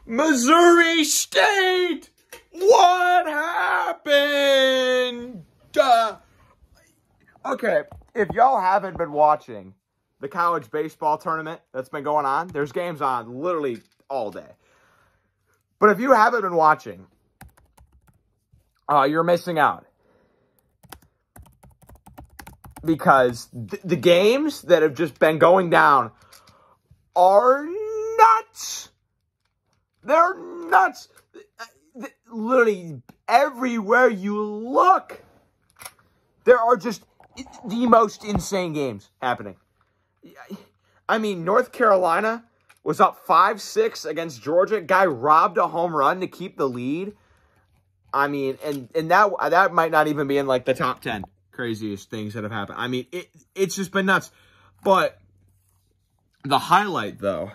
Missouri State! What happened? Okay, if y'all haven't been watching the college baseball tournament that's been going on, there's games on literally all day. But if you haven't been watching, you're missing out. Because the games that have just been going down are nuts. They're nuts. Literally, everywhere you look, there are just the most insane games happening. I mean, North Carolina was up 5-6 against Georgia. Guy robbed a home run to keep the lead. I mean, and that might not even be in, like, the top 10 craziest things that have happened. I mean, it's just been nuts. But the highlight, though,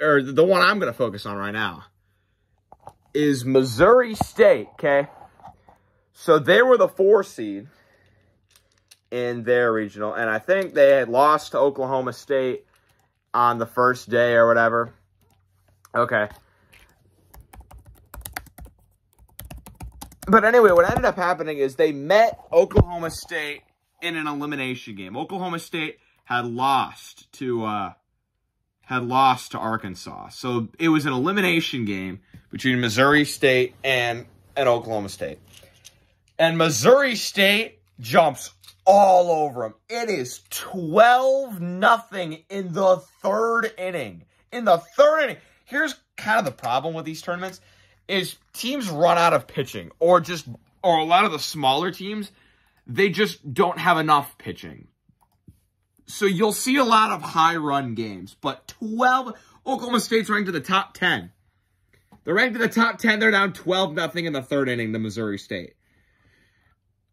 or the one I'm going to focus on right now, is Missouri State, okay? So they were the 4 seed in their regional, and I think they had lost to Oklahoma State on the first day or whatever. Okay. But anyway, what ended up happening is they met Oklahoma State in an elimination game. Oklahoma State had lost to Arkansas. So it was an elimination game between Missouri State and Oklahoma State. And Missouri State jumps all over them. It is 12-0 in the third inning. In the third inning. Here's kind of the problem with these tournaments is teams run out of pitching, or a lot of the smaller teams, they just don't have enough pitching. So you'll see a lot of high-run games, but Oklahoma State's ranked to the top 10. They're ranked to the top 10. They're down 12-0 in the third inning to Missouri State.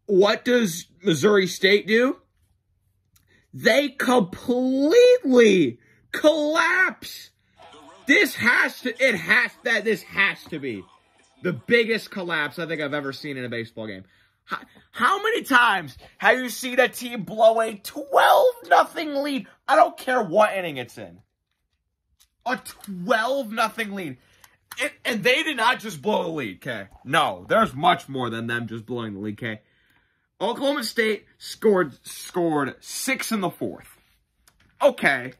What does Missouri State do? They completely collapse. This has to be the biggest collapse I think I've ever seen in a baseball game. How many times have you seen a team blow a 12-0 lead? I don't care what inning it's in. A 12-0 lead. And they did not just blow the lead, okay? No, there's much more than them just blowing the lead, okay? Oklahoma State scored 6 in the fourth. Okay.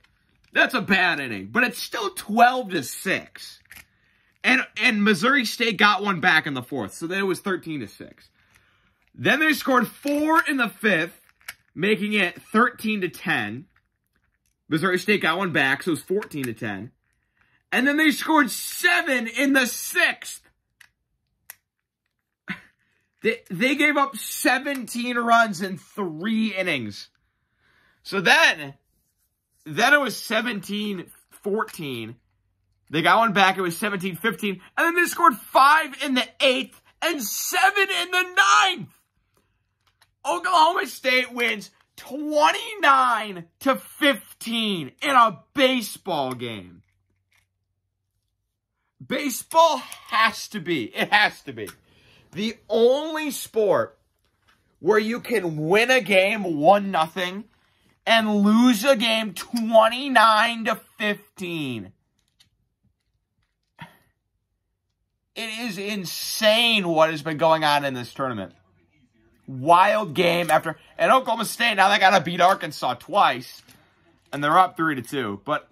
That's a bad inning, but it's still 12-6. And Missouri State got one back in the fourth, so then it was 13-6. Then they scored 4 in the fifth, making it 13-10. Missouri State got one back, so it was 14-10. And then they scored 7 in the sixth. They gave up 17 runs in 3 innings. So then it was 17-14. They got one back. It was 17-15. And then they scored 5 in the 8th and 7 in the 9th. Oklahoma State wins 29-15 in a baseball game. Baseball has to be the only sport where you can win a game 1-0 and lose a game 29-15. It is insane what has been going on in this tournament. Wild game after... And Oklahoma State, now they got to beat Arkansas twice. And they're up 3-2. But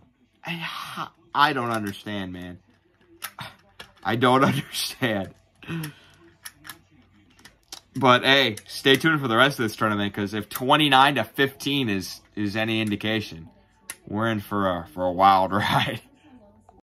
I don't understand, man. I don't understand. But, hey, stay tuned for the rest of this tournament, because if 29-15 is any indication, we're in for a wild ride.